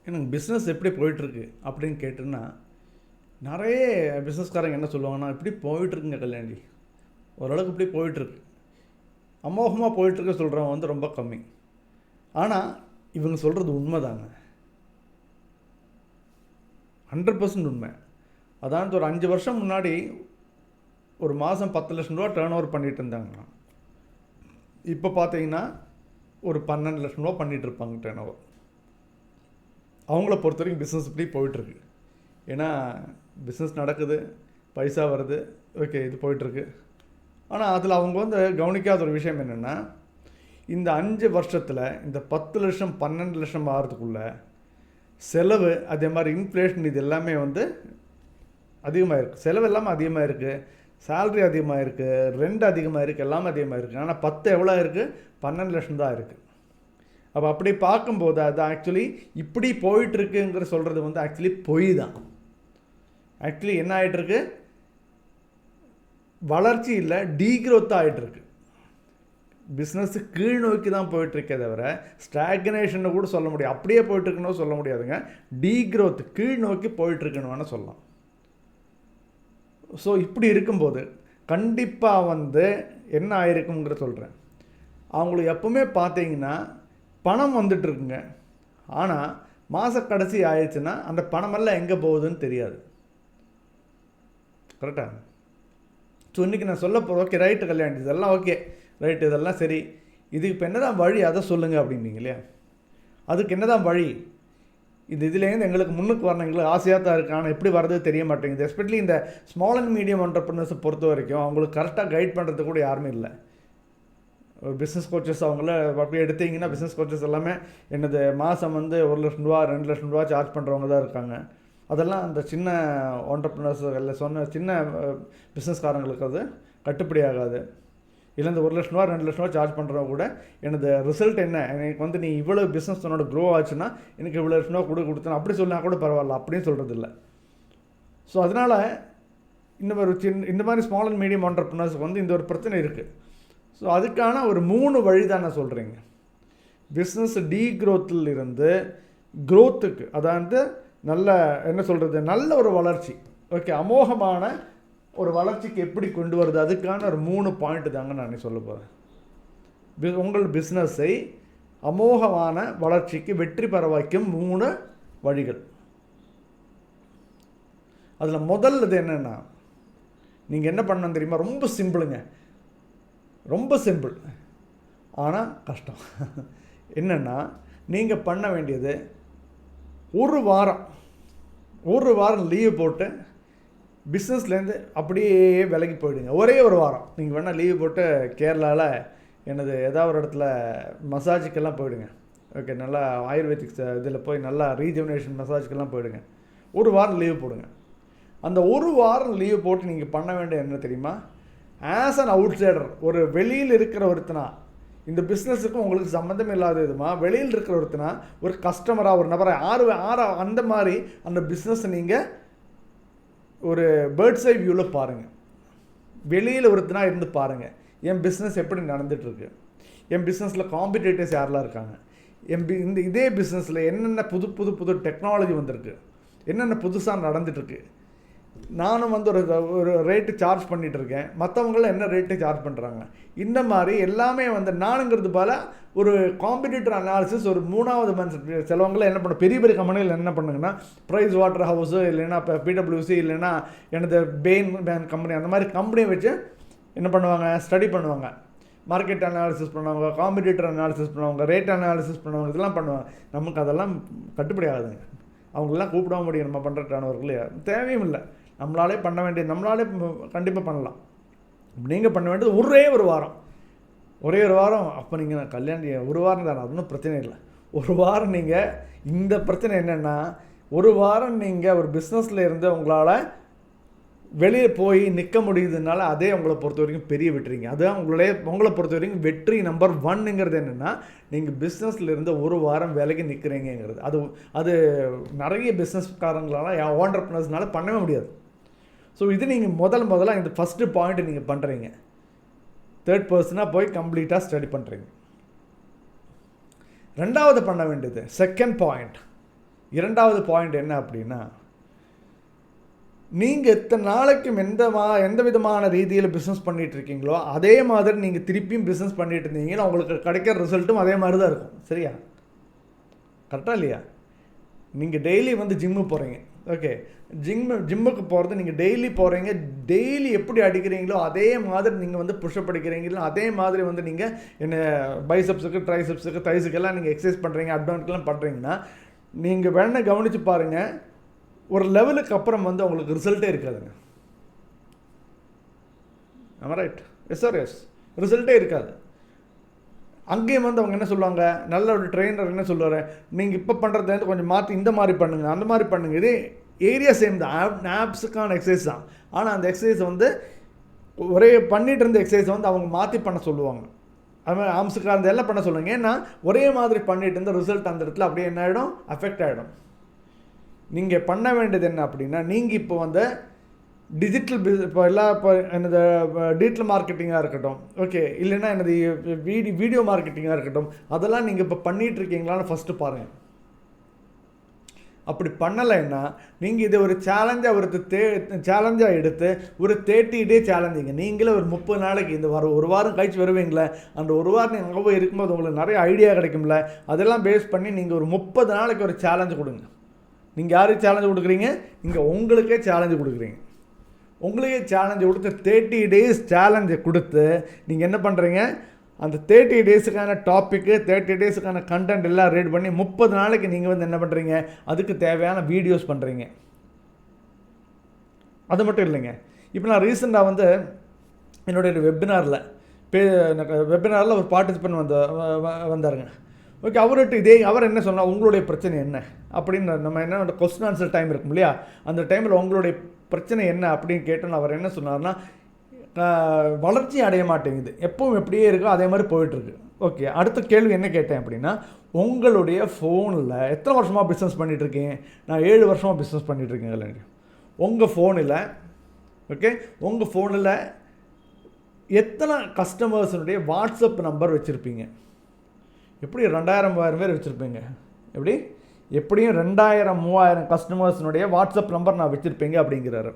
எனக்கு பிஸ்னஸ் எப்படி போயிட்டுருக்கு அப்படின்னு கேட்டோன்னா, நிறைய பிஸ்னஸ்காரங்க என்ன சொல்லுவாங்கன்னா, இப்படி போயிட்டுருக்குங்க கல்யாண்ஜி, ஓரளவுக்கு இப்படி போயிட்டுருக்கு, அமோகமாக போயிட்டுருக்கு சொல்கிறவங்க வந்து ரொம்ப கம்மி. ஆனால் இவங்க சொல்கிறது உண்மைதாங்க, 100% உண்மை. அதாவது ஒரு 5 வருஷம் முன்னாடி ஒரு மாதம் 10 லட்சம் ரூபா டேர்ன் ஓவர் பண்ணிட்டு இருந்தாங்கன்னா, இப்போ பார்த்தீங்கன்னா ஒரு 12 லட்சம் ரூபா பண்ணிகிட்டு இருப்பாங்க டேர்ன் ஓவர். அவங்கள பொறுத்த வரைக்கும் பிஸ்னஸ் இப்படி போயிட்டுருக்கு. ஏன்னா பிஸ்னஸ் நடக்குது, பைசா வருது, ஓகே இது போயிட்டுருக்கு. ஆனால் அதில் அவங்க வந்து கவனிக்காத ஒரு விஷயம் என்னென்னா, இந்த 5 வருஷத்தில் இந்த 10 லட்சம் 12 லட்சம் ஆகிறதுக்குள்ளே செலவு, அதே மாதிரி இன்ஃப்ளேஷன், இது எல்லாமே வந்து அதிகமாக இருக்குது. செலவு எல்லாமே அதிகமாக இருக்குது, சேல்ரி அதிகமாக இருக்குது, ரெண்ட் அதிகமாக இருக்குது, எல்லாமே அதிகமாக இருக்குது. ஆனால் 10 எவ்வளோ இருக்குது? 12 லட்சம் தான் இருக்குது. அப்போ அப்படி பார்க்கும்போது அது ஆக்சுவலி இப்படி போயிட்டுருக்குங்கிற சொல்கிறது வந்து ஆக்சுவலி பொய் தான். ஆக்சுவலி என்ன ஆகிட்டுருக்கு? வளர்ச்சி இல்லை, டீக்ரோத் ஆகிட்டுருக்கு. பிஸ்னஸ்ஸு கீழ் நோக்கி தான் போயிட்டுருக்கே தவிர ஸ்டாக்னேஷன் கூட சொல்ல முடியாது, அப்படியே போயிட்டுருக்குன்னு சொல்ல முடியாதுங்க. டீக்ரோத், கீழ் நோக்கி போயிட்டுருக்குன்னு சொல்லலாம். ஸோ இப்படி இருக்கும்போது கண்டிப்பாக வந்து என்ன ஆயிருக்குங்கிற சொல்கிறேன். அவங்களுக்கு எப்பவுமே பார்த்தீங்கன்னா பணம் வந்துட்டுருக்குங்க, ஆனால் மாத கடைசி ஆயிடுச்சுன்னா அந்த பணமெல்லாம் எங்கே போகுதுன்னு தெரியாது. கரெக்டாக? ஸோ இன்றைக்கி நான் சொல்ல போகிறேன், ஓகே ரைட்டு கல்யாணி, இதெல்லாம் ஓகே ரைட்டு, இதெல்லாம் சரி, இதுக்கு இப்போ என்ன தான் வழி அதை சொல்லுங்கள் அப்படின்னீங்க இல்லையா? அதுக்கு என்ன தான் வழி? இதுலேருந்து எங்களுக்கு முன்னுக்கு வரணும், எங்களுக்கு ஆசையாக தான் இருக்குது, ஆனால் எப்படி வர்றது தெரிய மாட்டேங்குது. எஸ்பெஷலி இந்த ஸ்மால் அண்ட் மீடியம் என்டர்பிரினர்ஸை பொறுத்த வரைக்கும் அவங்களுக்கு கரெக்டாக கைட் பண்ணுறது கூட யாருமே இல்லை. பிஸ்னஸ் கோச்சஸ் அவங்கள அப்படி எடுத்தீங்கன்னா பிஸ்னஸ் கோச்சஸ் எல்லாமே என்னது மாதம் வந்து 1 லட்சம் ரூபா 2 லட்சம் ரூபா சார்ஜ் பண்ணுறவங்க தான் இருக்காங்க. அதெல்லாம் அந்த சின்ன என்டர்பிரினர்ஸ் இல்லை, சொன்ன சின்ன பிஸ்னஸ்காரங்களுக்கு அது கட்டுப்படி ஆகாது. இல்லை இந்த 1 லட்சம் ரூபா 2 லட்சம் ரூபா சார்ஜ் பண்ணுறவங்க கூட எனது ரிசல்ட் என்ன, எனக்கு வந்து நீ இவ்வளோ பிஸ்னஸ் உன்னோட க்ரோ ஆச்சுன்னா எனக்கு இவ்வளோ லட்சம் ரூபா கொடுத்தேன் அப்படி சொன்னால் கூட பரவாயில்ல, அப்படின்னு சொல்கிறது இல்லை. ஸோ அதனால் இந்த மாதிரி ஸ்மால் அண்ட் மீடியம் என்டர்பிரினர்ஸ்க்கு வந்து இந்த ஒரு பிரச்சனை இருக்குது. ஸோ அதுக்கான ஒரு 3 வழி தான் நான் சொல்கிறேங்க. பிஸ்னஸ் டீக்ரோத்தில் இருந்து க்ரோத்துக்கு, அதாவது நல்ல என்ன சொல்கிறது, நல்ல ஒரு வளர்ச்சி, ஓகே அமோகமான ஒரு வளர்ச்சிக்கு எப்படி கொண்டு வருது, அதுக்கான ஒரு 3 பாயிண்ட் தாங்க நான் சொல்ல போகிறேன். உங்கள் பிஸ்னஸை அமோகமான வளர்ச்சிக்கு வெற்றி பெற வைக்கும் 3 வழிகள். அதில் முதல் இது என்னென்னா, நீங்கள் என்ன பண்ணணும் தெரியுமா? ரொம்ப சிம்பிளுங்க, ரொம்ப சிம்பிள், ஆனால் கஷ்டம். என்னென்னா, நீங்கள் பண்ண வேண்டியது ஒரு வாரம் லீவு போட்டு பிஸ்னஸ்லேருந்து அப்படியே விலகி போயிடுங்க. ஒரே ஒரு வாரம் நீங்கள் வேணால் லீவு போட்டு கேரளாவில் எனது ஏதாவது ஒரு இடத்துல மசாஜுக்கெல்லாம் போயிடுங்க. ஓகே, நல்லா ஆயுர்வேதிக் இதில் போய் நல்லா ரீஜெனரேஷன் மசாஜுக்கெல்லாம் போயிடுங்க. ஒரு வாரம் லீவு போடுங்க. அந்த ஒரு வாரம் லீவு போட்டு நீங்கள் பண்ண வேண்டிய என்ன தெரியுமா? ஆஸ் அன் அவுட் சைடர், ஒரு வெளியில் இருக்கிற ஒருத்தனா, இந்த பிஸ்னஸுக்கும் உங்களுக்கு சம்மந்தம் இல்லாத இதுமா வெளியில் இருக்கிற ஒருத்தனா, ஒரு கஸ்டமராக, ஒரு நபரை ஆறு அந்த மாதிரி அந்த பிஸ்னஸை நீங்கள் ஒரு பேர்ட்ஸ் ஐ வியூவில் பாருங்கள். வெளியில் ஒருத்தனா இருந்து பாருங்கள், என் பிஸ்னஸ் எப்படி நடந்துகிட்ருக்கு, என் பிஸ்னஸில் காம்படிட்டர்ஸ் யாரெல்லாம் இருக்காங்க, இதே பிஸ்னஸில் என்னென்ன புது டெக்னாலஜி வந்திருக்கு, என்னென்ன புதுசாக நடந்துகிட்ருக்கு, நானும் வந்து ஒரு ரேட்டு சார்ஜ் பண்ணிகிட்ருக்கேன், மற்றவங்களாம் என்ன ரேட்டு சார்ஜ் பண்ணுறாங்க, இந்த மாதிரி எல்லாமே வந்து நானுங்கிறது போல் ஒரு காம்படிட்டர் அனாலிசிஸ். ஒரு 3வது மந்த் சிலவங்களாம் என்ன பண்ண, பெரிய பெரிய கம்பெனிகள் என்ன பண்ணுங்கன்னா, ப்ரைஸ் வாட்டர் ஹவுஸு இல்லைன்னா இப்போ பிடபிள்யூசி இல்லைன்னா எனது பேன் கம்பெனி, அந்த மாதிரி கம்பெனியை வச்சு என்ன பண்ணுவாங்க, ஸ்டடி பண்ணுவாங்க, மார்க்கெட் அனாலிசிஸ் பண்ணுவாங்க, காம்படிட்டர் அனாலிசிஸ் பண்ணுவாங்க, ரேட் அனாலிசிஸ் பண்ணுவாங்க, இதெல்லாம் பண்ணுவாங்க. நமக்கு அதெல்லாம் கட்டுப்படி ஆகுதுங்க. அவங்களெலாம் கூப்பிட முடியும் நம்ம பண்ணுற டர்னோவருக்கு, தேவையும் இல்லை. நம்மளாலே பண்ண வேண்டியது, நம்மளாலே கண்டிப்பாக பண்ணலாம். நீங்கள் பண்ண வேண்டியது ஒரே ஒரு வாரம். அப்போ நீங்கள் கல்யாணம் ஒரு வாரம் தானே, அது ஒன்றும் பிரச்சனை இல்லை. ஒரு வாரம் நீங்கள், இந்த பிரச்சனை என்னென்னா, ஒரு வாரம் நீங்கள் ஒரு பிஸ்னஸில் இருந்து உங்களால் வெளியே போய் நிற்க முடியுதுனால அதே உங்களை பொறுத்த வரைக்கும் பெரிய வெற்றிங்க. அதுதான் உங்களை பொறுத்த வரைக்கும் வெற்றி நம்பர் 1ங்கிறது என்னென்னா, நீங்கள் பிஸ்னஸில் இருந்து ஒரு வாரம் விலகி நிற்கிறீங்கிறது. அது நிறைய பிஸ்னஸ்காரங்களால் என்டர்பிரினர்ஸ்னால பண்ணவே முடியாது. ஸோ இது நீங்கள் முதலாக இந்த ஃபஸ்ட்டு பாயிண்ட்டு நீங்கள் பண்ணுறீங்க, 3rd பர்சனாக போய் கம்ப்ளீட்டாக ஸ்டடி பண்ணுறீங்க. 2வது பண்ண வேண்டியது செகண்ட் பாயிண்ட் இரண்டாவது பாயிண்ட் என்ன அப்படின்னா, நீங்கள் இத்தனை நாளைக்கும் எந்த விதமான ரீதியில் பிஸ்னஸ் பண்ணிகிட்டு இருக்கீங்களோ அதே மாதிரி நீங்கள் திருப்பியும் பிஸ்னஸ் பண்ணிட்டு இருந்தீங்கன்னா உங்களுக்கு கிடைக்கிற ரிசல்ட்டும் அதே மாதிரி தான் இருக்கும். சரியா? கரெக்டாக இல்லையா? நீங்கள் டெய்லி வந்து ஜிம்மு போகிறீங்க. ஓகே, ஜிம்முக்கு போகிறது நீங்கள் டெய்லி போகிறீங்க. டெய்லி எப்படி அடிக்கிறீங்களோ அதே மாதிரி நீங்கள் வந்து புஷ்அப் அடிக்கிறீங்களோ அதே மாதிரி வந்து நீங்கள் என்ன பைசப்ஸுக்கு ட்ரைசப்ஸுக்கு தைஸுக்கெல்லாம் நீங்கள் எக்ஸசைஸ் பண்ணுறீங்க, அட்வான்ஸ்க்கெல்லாம் பண்ணுறீங்கன்னா நீங்கள் வேணால் கவனித்து பாருங்கள், ஒரு லெவலுக்கு அப்புறம் வந்து உங்களுக்கு ரிசல்ட்டே இருக்காதுங்க. ஆமாம், ரைட்? எஸ் சார், எஸ், ரிசல்ட்டே இருக்காது. அங்கேயும் வந்து அவங்க என்ன சொல்லுவாங்க, நல்ல ஒரு ட்ரெயினர் என்ன சொல்லுவார், நீங்கள் இப்போ பண்ணுறது வந்து கொஞ்சம் மாற்றி இந்த மாதிரி பண்ணுங்கள், அந்த மாதிரி பண்ணுங்கள். இதே ஏரியா சேம் தான், ஆப்ஸுக்கான எக்ஸசைஸ் தான். ஆனால் அந்த எக்ஸசைஸ் வந்து ஒரே பண்ணிகிட்டு இருந்த எக்ஸசைஸை வந்து அவங்க மாற்றி பண்ண சொல்லுவாங்க. அது மாதிரி ஆம்ஸுக்காக அந்த எல்லாம் பண்ண சொல்லுவாங்க. ஏன்னா ஒரே மாதிரி பண்ணிட்டு இருந்த ரிசல்ட் அந்த இடத்துல அப்படியே என்ன ஆகிடும், அஃபெக்ட் ஆகிடும். நீங்கள் பண்ண வேண்டியது என்ன அப்படின்னா, நீங்கள் இப்போ வந்து டிஜிட்டல் இப்போ என்னது டிஜிட்டல் மார்க்கெட்டிங்காக இருக்கட்டும், ஓகே, இல்லைன்னா எனது வீடியோ மார்க்கெட்டிங்காக இருக்கட்டும், அதெல்லாம் நீங்கள் இப்போ பண்ணிகிட்ருக்கீங்களான்னு ஃபஸ்ட்டு பாருங்கள். அப்படி பண்ணலைன்னா நீங்கள் இதை ஒரு சேலஞ்சாக எடுத்து ஒரு 30 டே சேலஞ்சிங்க. நீங்களே ஒரு 30 நாளைக்கு இந்த ஒரு வாரம் கழிச்சு வருவீங்களே, அந்த ஒரு வாரம் நீங்கள் அங்கே போய் இருக்கும்போது உங்களுக்கு நிறைய ஐடியா கிடைக்கும்ல, அதெல்லாம் பேஸ் பண்ணி நீங்கள் ஒரு 30 நாளைக்கு ஒரு சேலஞ்சு கொடுங்க. நீங்கள் யாருக்கு சேலஞ்சு கொடுக்குறீங்க? நீங்கள் உங்களுக்கே சேலஞ்சு கொடுக்குறீங்க. உங்களுக்கே சேலஞ்சு கொடுத்து 30 டேஸ் சேலஞ்சை கொடுத்து நீங்கள் என்ன பண்ணுறீங்க, அந்த 30 டேஸுக்கான டாப்பிக்கு 30 டேஸுக்கான கண்டென்ட் எல்லாம் ரீட் பண்ணி 30 நாளைக்கு நீங்கள் வந்து என்ன பண்ணுறீங்க, அதுக்கு தேவையான வீடியோஸ் பண்ணுறீங்க. அது மட்டும் இல்லைங்க, இப்போ நான் ரீசெண்டாக வந்து என்னுடைய வெபினாரில் ஒரு பார்ட்டிசிபெண்ட் வந்தாருங்க. ஓகே, அவர் என்ன சொன்னால், உங்களுடைய பிரச்சனை என்ன அப்படின்னு நம்ம என்ன கொஸ்டின் ஆன்சர் டைம் இருக்கும் இல்லையா, அந்த டைமில் உங்களுடைய பிரச்சனை என்ன அப்படின்னு கேட்டோன்னு அவர் என்ன சொன்னார்னா, வளர்ச்சி அடைய மாட்டேங்குது, எப்பவும் எப்படியே இருக்கோ அதே மாதிரி போயிட்டுருக்கு. ஓகே, அடுத்த கேள்வி என்ன கேட்டேன் அப்படின்னா, உங்களுடைய ஃபோனில் எத்தனை வருஷமாக பிஸ்னஸ் பண்ணிகிட்ருக்கீங்க? நான் 7 வருஷமாக பிஸ்னஸ் பண்ணிகிட்ருக்கேன் இல்லைங்க. உங்கள் ஃபோனில் எத்தனை கஸ்டமர்ஸுடைய வாட்ஸ்அப் நம்பர் வச்சுருப்பீங்க? எப்படி 2000-3000 பேர் வச்சுருப்பீங்க. எப்படியும் 2000-3000 கஸ்டமர்ஸினுடைய வாட்ஸ்அப் நம்பர் நான் வச்சுருப்பீங்க அப்படிங்கிறாரு.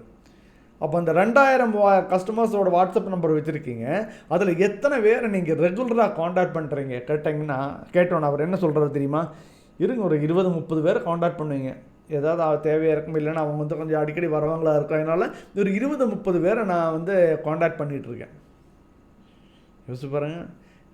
அப்போ அந்த 2000-3000 கஸ்டமர்ஸோட வாட்ஸ்அப் நம்பர் வச்சுருக்கீங்க, அதில் எத்தனை பேரை நீங்கள் ரெகுலராக காண்டாக்ட் பண்ணுறீங்க கேட்டோன்னு அவர் என்ன சொல்கிறது தெரியுமா? இருங்க, ஒரு 20-30 பேரை காண்டாக்ட் பண்ணுவீங்க, ஏதாவது தேவையாக இருக்கும், இல்லைன்னா அவங்க வந்து கொஞ்சம் அடிக்கடி வரவங்களா இருக்கும், அதனால் ஒரு 20-30 பேரை நான் வந்து காண்டாக்ட் பண்ணிகிட்ருக்கேன். யோசிச்சு பாருங்கள்,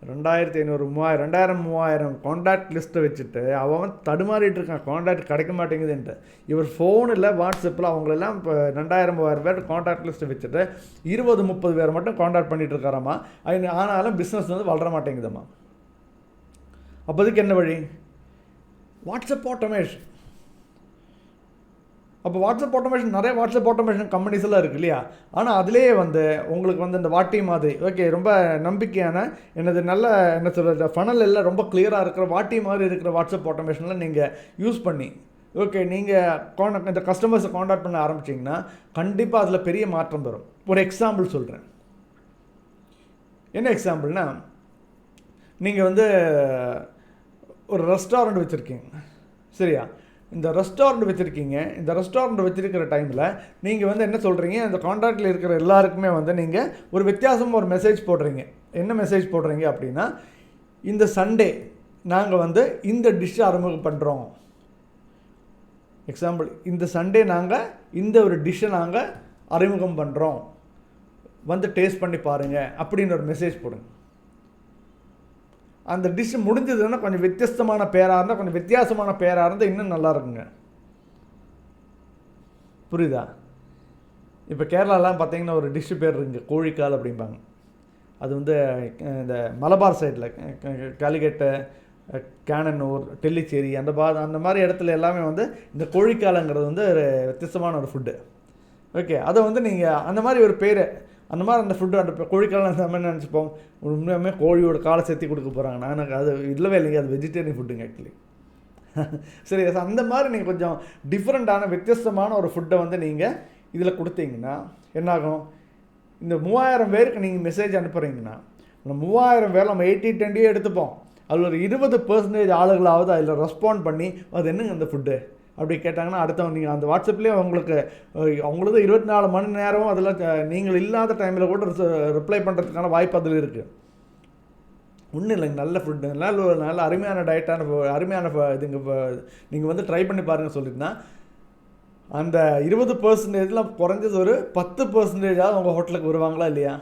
2500-3000 காண்டாக்ட் லிஸ்ட்டை வச்சுட்டு அவன் தடுமாறிட்டு இருக்கான், காண்டாக்ட் கிடைக்க மாட்டேங்குதுன்ட்டு. இவர் ஃபோனில் வாட்ஸ்அப்பில் அவங்களெல்லாம் இப்போ 2000-3000 பேர் காண்டாக்ட் லிஸ்ட்டை வச்சுட்டு 20-30 பேர் மட்டும் காண்டாக்ட் பண்ணிகிட்டு இருக்காராம்மா. ஆனாலும் பிஸ்னஸ் வந்து வளர மாட்டேங்குதும்மா. அப்போதுக்கு என்ன வழி? WhatsApp automation. அப்போ வாட்ஸ்அப் ஆட்டோமேஷன், நிறைய வாட்ஸ்அப் ஆட்டோமேஷன் கம்பெனிஸ் எல்லாம் இருக்குது இல்லையா, ஆனால் அதிலே வந்து உங்களுக்கு வந்து இந்த வாட்டி மாதிரி ஓகே ரொம்ப நம்பிக்கையான என்ன சொல்கிறது ஃபனல் எல்லாம் ரொம்ப கிளியராக இருக்கிற வாட்டி மாதிரி இருக்கிற வாட்ஸ்அப் ஆட்டோமேஷனில் நீங்கள் யூஸ் பண்ணி ஓகே நீங்கள் இந்த கஸ்டமர்ஸை காண்டாக்ட் பண்ண ஆரம்பிச்சிங்கன்னா கண்டிப்பாக அதில் பெரிய மாற்றம் வரும். ஒரு எக்ஸாம்பிள் சொல்கிறேன். என்ன எக்ஸாம்பிள்னா, நீங்கள் வந்து ஒரு ரெஸ்டாரண்ட் வச்சுருக்கீங்க, சரியா? இந்த ரெஸ்டாரண்ட் வச்சுருக்கிற டைமில் நீங்கள் வந்து என்ன சொல்கிறீங்க, அந்த காண்டாக்டில் இருக்கிற எல்லாருக்குமே வந்து நீங்கள் ஒரு வித்தியாசமாக ஒரு மெசேஜ் போடுறீங்க. என்ன மெசேஜ் போடுறீங்க அப்படின்னா, இந்த சண்டே நாங்கள் வந்து இந்த டிஷ்ஷை அறிமுகம் பண்ணுறோம். எக்ஸாம்பிள், இந்த சண்டே நாங்கள் இந்த ஒரு டிஷ்ஷை நாங்கள் அறிமுகம் பண்ணுறோம், வந்து டேஸ்ட் பண்ணி பாருங்கள் அப்படின்னு ஒரு மெசேஜ் போடுங்க. அந்த டிஷ்ஷு முடிஞ்சதுன்னா கொஞ்சம் வித்தியாசமான பேராக இருந்தால் இன்னும் நல்லா இருக்குங்க. புரியுதா? இப்போ கேரளாலாம் பார்த்தீங்கன்னா ஒரு டிஷ்ஷு பேர் இருக்குங்க, கோழிக்கால் அப்படிம்பாங்க. அது வந்து இந்த மலபார் சைடில் காலிகட்டு, கேனனூர், டெல்லிச்சேரி அந்த மாதிரி இடத்துல எல்லாமே வந்து இந்த கோழிக்காலங்கிறது வந்து ஒரு வித்தியாசமான ஒரு ஃபுட்டு. ஓகே, அதை வந்து நீங்கள் அந்த மாதிரி ஒரு பேர், அந்த மாதிரி அந்த ஃபுட்டு, அந்த கோழிக்காலம் அந்த மாதிரி நினச்சிப்போம், உண்மையாகவே கோழியோட காலை சேர்த்து கொடுக்க போகிறாங்க. நான் எனக்கு அது இல்லவே இல்லைங்க, அது வெஜிடேரியன் ஃபுட்டுங்க ஆக்சுவலி. சரி, அந்த மாதிரி நீங்கள் கொஞ்சம் டிஃப்ரெண்ட்டான வித்தியாசமான ஒரு ஃபுட்டை வந்து நீங்கள் இதில் கொடுத்தீங்கன்னா என்னாகும், இந்த 3000 பேருக்கு நீங்கள் மெசேஜ் அனுப்புகிறீங்கன்னா இந்த 3000 பேர் நம்ம 80-20 எடுத்துப்போம், அதில் ஒரு 20% ஆளுகளாவது அதில் ரெஸ்பாண்ட் பண்ணி அது என்னங்க அந்த ஃபுட்டு அப்படி கேட்டாங்கன்னா அடுத்தவங்க நீங்கள் அந்த வாட்ஸ்அப்லேயே அவங்களுக்கு 24 மணி நேரம் அதில் நீங்கள் இல்லாத டைமில் கூட ரிப்ளை பண்ணுறதுக்கான வாய்ப்பு அதில் இருக்குது. ஒன்றும் இல்லைங்க, நல்ல ஃபுட்டு, நல்ல அருமையான டயட்டான அருமையான இதுங்க நீங்கள் ட்ரை பண்ணி பாருங்கள் சொல்லிட்டுனா அந்த 20% குறைஞ்சது ஒரு 10% உங்கள் ஹோட்டலுக்கு வருவாங்களா இல்லையா?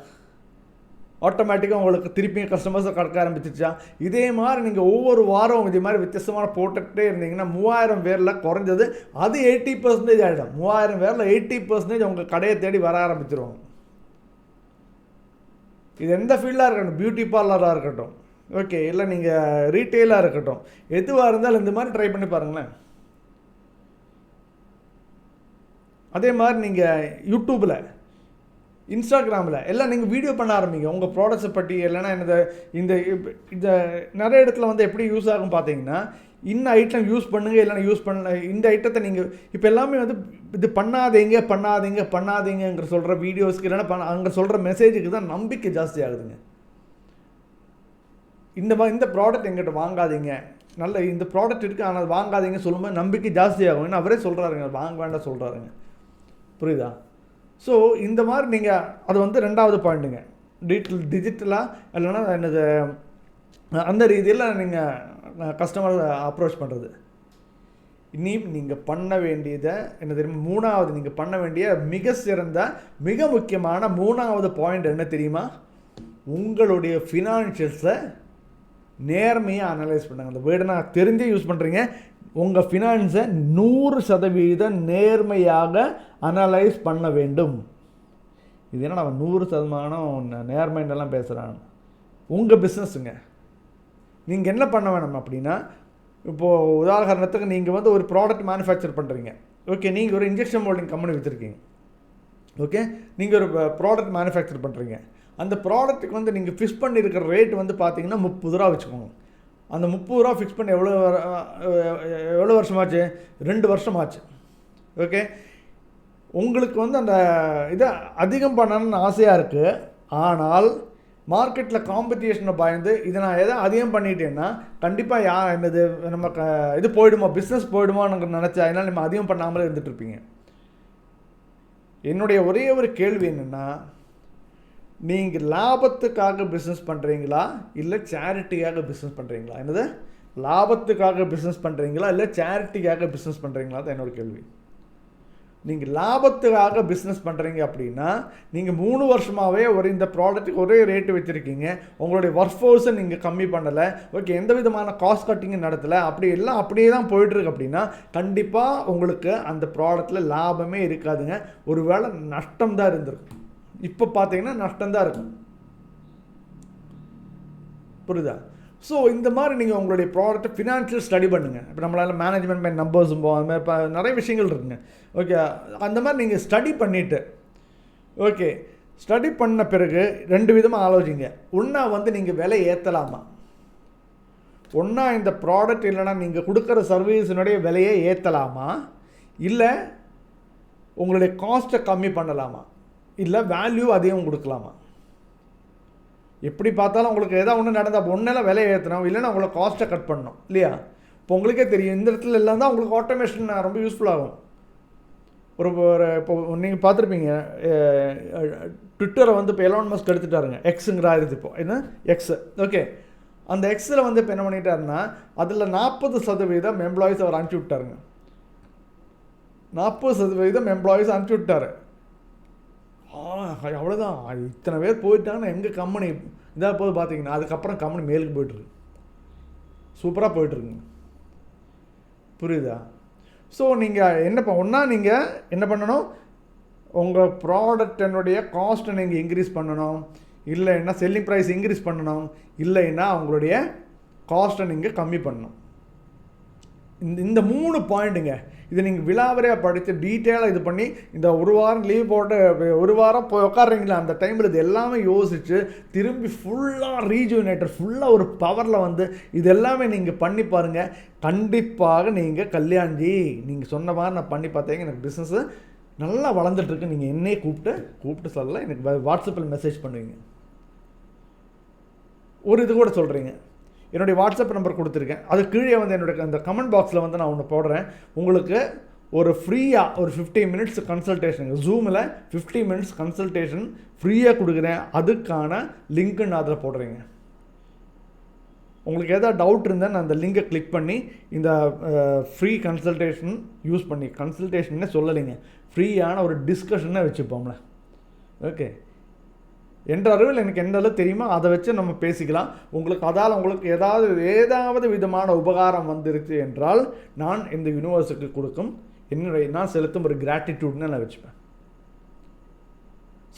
ஆட்டோமேட்டிக்காக உங்களுக்கு திருப்பியும் கஸ்டமர்ஸை கிடைக்க ஆரம்பிச்சிச்சா? இதே மாதிரி நீங்கள் ஒவ்வொரு வாரம் இதே மாதிரி வித்தியாசமான போட்டுகிட்டே இருந்தீங்கன்னா 3000 பேரில் குறைஞ்சது அது 80% ஆகிடும். 3000 பேரில் 80% உங்கள் கடையை தேடி வர ஆரம்பிச்சிருவாங்க. இது எந்த ஃபீல்டாக இருக்கட்டும், பியூட்டி பார்லராக இருக்கட்டும், ஓகே, இல்லை நீங்கள் ரீட்டெயிலாக இருக்கட்டும், எதுவாக இருந்தாலும் இந்த மாதிரி ட்ரை பண்ணி பாருங்களேன். அதே மாதிரி நீங்கள் யூடியூப்பில், இன்ஸ்டாகிராமில் எல்லாம் நீங்கள் வீடியோ பண்ண ஆரம்பிங்க உங்கள் ப்ராடக்ட்ஸை பற்றி. இல்லைன்னா இந்த நிறைய இடத்துல எப்படி யூஸ் ஆகும் பார்த்தீங்கன்னா, இந்த ஐட்டம் யூஸ் பண்ணுங்கள், இல்லைன்னா யூஸ் பண்ண இந்த ஐட்டத்தை நீங்கள் இப்போ எல்லாமே இது பண்ணாதீங்கிற சொல்கிற வீடியோஸ்க்கு, இல்லைன்னா அங்கே சொல்கிற மெசேஜுக்கு தான் நம்பிக்கை ஜாஸ்தி ஆகுதுங்க. இந்த ப்ராடக்ட் எங்கிட்ட வாங்காதீங்க, நல்ல இந்த ப்ராடக்ட் இருக்குது ஆனால் வாங்காதீங்க சொல்லும்போது நம்பிக்கை ஜாஸ்தி ஆகும். ஏன்னா அவரே சொல்கிறாருங்க, வாங்க வேண்டாம் சொல்கிறாருங்க. புரியுதா? ஸோ இந்த மாதிரி நீங்கள் அது 2வது பாயிண்ட்டுங்க. டிஜிட்டலாக இல்லைன்னா என்னது அந்த ரீதியில் நீங்கள் கஸ்டமர் அப்ரோச் பண்ணுறது. இனி நீங்கள் பண்ண வேண்டியதை என்ன தெரியுமா? 3வது நீங்கள் பண்ண வேண்டிய மிக சிறந்த மிக முக்கியமான 3வது பாயிண்ட் என்ன தெரியுமா? உங்களுடைய ஃபினான்ஷியல்ஸை நேர்மையாக அனலைஸ் பண்ணுங்கள். அந்த வேர்டை நான் தெரிஞ்சே யூஸ் பண்ணுறீங்க. உங்கள் ஃபினான்ஸை 100% நேர்மையாக அனலைஸ் பண்ண வேண்டும். இது என்ன நான் 100% நேர்மைன்னெல்லாம் பேசுகிறான். உங்கள் பிஸ்னஸுங்க நீங்கள் என்ன பண்ண வேணும் அப்படின்னா, இப்போது உதாரணத்துக்கு நீங்கள் ஒரு ப்ராடக்ட் மேனுஃபேக்சர் பண்ணுறீங்க. ஓகே, நீங்கள் ஒரு இன்ஜெக்ஷன் மோல்டிங் கம்பெனி வச்சுருக்கீங்க. ஓகே, நீங்கள் ஒரு ப்ராடக்ட் மேனுஃபேக்சர் பண்ணுறீங்க. அந்த ப்ராடக்ட்டுக்கு நீங்கள் ஃபிக்ஸ் பண்ணியிருக்கிற ரேட் பார்த்தீங்கன்னா 30 ரூபா வச்சுக்கோங்க. அந்த 30 ரூபா ஃபிக்ஸ் பண்ணி எவ்வளோ வருஷமாச்சு? 2 வருஷமாச்சு. ஓகே, உங்களுக்கு அந்த இதை அதிகம் பண்ணணும்னு ஆசையாக இருக்குது. ஆனால் மார்க்கெட்டில் காம்படிஷனை பயந்து இதை நான் எதை அதிகம் பண்ணிட்டேன்னா கண்டிப்பாக என்னது நம்ம இது போயிடுமா, பிஸ்னஸ் போயிடுமான்னு நினச்சா அதனால் நம்ம அதிகம் பண்ணாமலே இருந்துகிட்ருப்பீங்க. என்னுடைய ஒரே ஒரு கேள்வி என்னென்னா, நீங்கள் லாபத்துக்காக பிஸ்னஸ் பண்ணுறீங்களா இல்லை சேரிட்டிக்காக பிஸ்னஸ் பண்ணுறீங்களா? என்னது, லாபத்துக்காக பிஸ்னஸ் பண்ணுறீங்களா இல்லை சேரிட்டிக்காக பிஸ்னஸ் பண்ணுறீங்களா தான் என்னோட கேள்வி. நீங்கள் லாபத்துக்காக பிஸ்னஸ் பண்ணுறீங்க அப்படின்னா நீங்கள் 3 வருஷமாகவே இந்த ப்ராடக்ட்டுக்கு ஒரே ரேட்டு வச்சுருக்கீங்க. உங்களுடைய ஒர்க் ஃபோர்ஸை நீங்கள் கம்மி பண்ணலை. ஓகே, எந்த விதமான காஸ்ட் கட்டிங்கும் நடத்தலை. அப்படியே தான் போயிட்டுருக்கு அப்படின்னா கண்டிப்பாக உங்களுக்கு அந்த ப்ராடக்ட்டில் லாபமே இருக்காதுங்க. ஒரு வேளை நஷ்டம் தான் இருந்திருக்கும். இப்போ பார்த்தீங்கன்னா நஷ்டம்தான் இருக்கும். புரியுதா? ஸோ இந்த மாதிரி நீங்கள் உங்களுடைய ப்ராடக்ட்டை ஃபினான்ஷியல் ஸ்டடி பண்ணுங்கள். இப்போ நம்மளால் மேனேஜ்மெண்ட் பை நம்பர்ஸும் போகும், அது மாதிரி நிறைய விஷயங்கள் இருக்குங்க. ஓகே, அந்த மாதிரி நீங்கள் ஸ்டடி பண்ணிவிட்டு, ஓகே, ஸ்டடி பண்ண பிறகு 2 விதமாக ஆலோசிங்க. ஒன்றா நீங்கள் விலை ஏற்றலாமா, ஒன்றா இந்த ப்ராடக்ட் இல்லைன்னா நீங்கள் கொடுக்குற சர்வீஸினுடைய விலையை ஏற்றலாமா, இல்லை உங்களுடைய காஸ்ட்டை கம்மி பண்ணலாமா, இல்லை வேல்யூ அதையும் கொடுக்கலாமா. எப்படி பார்த்தாலும் உங்களுக்கு ஏதாவது ஒன்று நடந்தால் ஒன்றெல்லாம் விலையை ஏற்றணும், இல்லைன்னா உங்களை காஸ்ட்டை கட் பண்ணணும் இல்லையா? இப்போ உங்களுக்கே தெரியும், இந்த இடத்துல எல்லாம் தான் உங்களுக்கு ஆட்டோமேஷன் ரொம்ப யூஸ்ஃபுல்லாகும். இப்போ நீங்கள் பார்த்துருப்பீங்க, ட்விட்டரை இப்போ எலான் மஸ்க் எடுத்துட்டாருங்க, எக்ஸுங்கிற ஆயிடுது இப்போ என்ன எக்ஸு. ஓகே, அந்த எக்ஸில் இப்போ என்ன பண்ணிட்டாருன்னா அதில் 40% எம்ப்ளாயிஸ் அவர் அனுப்பிச்சி விட்டாருங்க. 40% எம்ப்ளாயிஸ் அனுப்பிச்சி விட்டார். அவ்வளோதான், இத்தனை பேர் போயிட்டாங்கன்னா எங்கள் கம்பெனி இதாக போது பார்த்தீங்கன்னா அதுக்கப்புறம் கம்பெனி மேலுக்கு போய்ட்டுருக்கு, சூப்பராக போய்ட்டுருக்குங்க. புரியுதா? ஸோ நீங்கள் நீங்கள் என்ன பண்ணணும், உங்கள் ப்ராடக்டினுடைய காஸ்ட்டை நீங்கள் இன்க்ரீஸ் பண்ணணும், இல்லைன்னா செல்லிங் ப்ரைஸ் இன்க்ரீஸ் பண்ணணும், இல்லைன்னா உங்களுடைய காஸ்ட்டை நீங்கள் கம்மி பண்ணணும். இந்த 3 பாயிண்ட்டுங்க. இதை நீங்கள் விலாவரியாக படித்து டீட்டெயிலாக இது பண்ணி இந்த 1 வாரம் லீவ் போட்டு 1 வாரம் போய் உட்காடுறீங்களா, அந்த டைமில் இது எல்லாமே யோசித்து திரும்பி ஃபுல்லாக ரீஜுவினேட்டர் ஃபுல்லாக ஒரு பவரில் இது எல்லாமே நீங்கள் பண்ணி பாருங்கள். கண்டிப்பாக நீங்கள் கல்யாண்ஜி நீங்கள் சொன்ன மாதிரி நான் பண்ணி பார்த்தீங்க, எனக்கு பிஸ்னஸ்ஸு நல்லா வளர்ந்துட்டுருக்கு. நீங்கள் என்னையே கூப்பிட்டு சொல்லலை, எனக்கு வாட்ஸ்அப்பில் மெசேஜ் பண்ணுவீங்க. ஒரு இது கூட சொல்கிறீங்க, என்னுடைய வாட்ஸ்அப் நம்பர் கொடுத்துருக்கேன். அது கீழே வந்து என்னுடைய அந்த கமெண்ட் பாக்ஸில் வந்து நான் ஒன்று போடுறேன். உங்களுக்கு ஒரு ஃப்ரீயாக ஒரு 50 மினிட்ஸ் கன்சல்டேஷன், ஜூமில் 50 மினிட்ஸ் கன்சல்டேஷன் ஃப்ரீயாக கொடுக்குறேன். அதுக்கான லிங்க்கு நான் அதில் போடுறேங்க. உங்களுக்கு எதாவது டவுட் இருந்தால் நான் அந்த லிங்கை கிளிக் பண்ணி இந்த ஃப்ரீ கன்சல்டேஷன் யூஸ் பண்ணி, கன்சல்டேஷன்னே சொல்லலைங்க, ஃப்ரீயான ஒரு டிஸ்கஷனை வச்சுப்போம்ல. ஓகே, என்ற அறிவில் எனக்கு எந்த அளவு தெரியுமோ அதை வச்சு நம்ம பேசிக்கலாம். உங்களுக்கு ஏதாவது விதமான உபகாரம் வந்துருச்சு என்றால் நான் இந்த யூனிவர்ஸுக்கு கொடுக்கும் நான் செலுத்தும் ஒரு கிராட்டிடியூட்னு நான் வச்சுப்பேன்.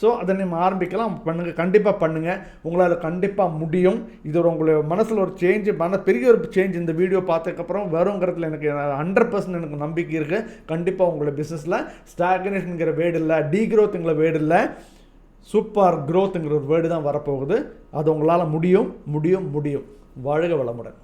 ஸோ அதை நம்ம ஆரம்பிக்கலாம். பண்ணுங்கள், கண்டிப்பாக பண்ணுங்கள். உங்களால் கண்டிப்பாக முடியும். இது உங்களுடைய மனசில் ஒரு சேஞ்சு, பெரிய ஒரு சேஞ்ச் இந்த வீடியோ பார்த்ததுக்கப்புறம் வருங்கிறதுல எனக்கு 100% எனக்கு நம்பிக்கை இருக்குது. கண்டிப்பாக உங்களுடைய பிஸ்னஸில் ஸ்டாக்னேஷனுங்கிற வேர்டு இல்லை, டீக்ரோத்துங்கிற வேர்டு இல்லை, சூப்பர் க்ரோத்துங்கிற ஒரு வேர்டு தான் வரப்போகுது. அது உங்களால் முடியும். வாழ்க வளமுடன்.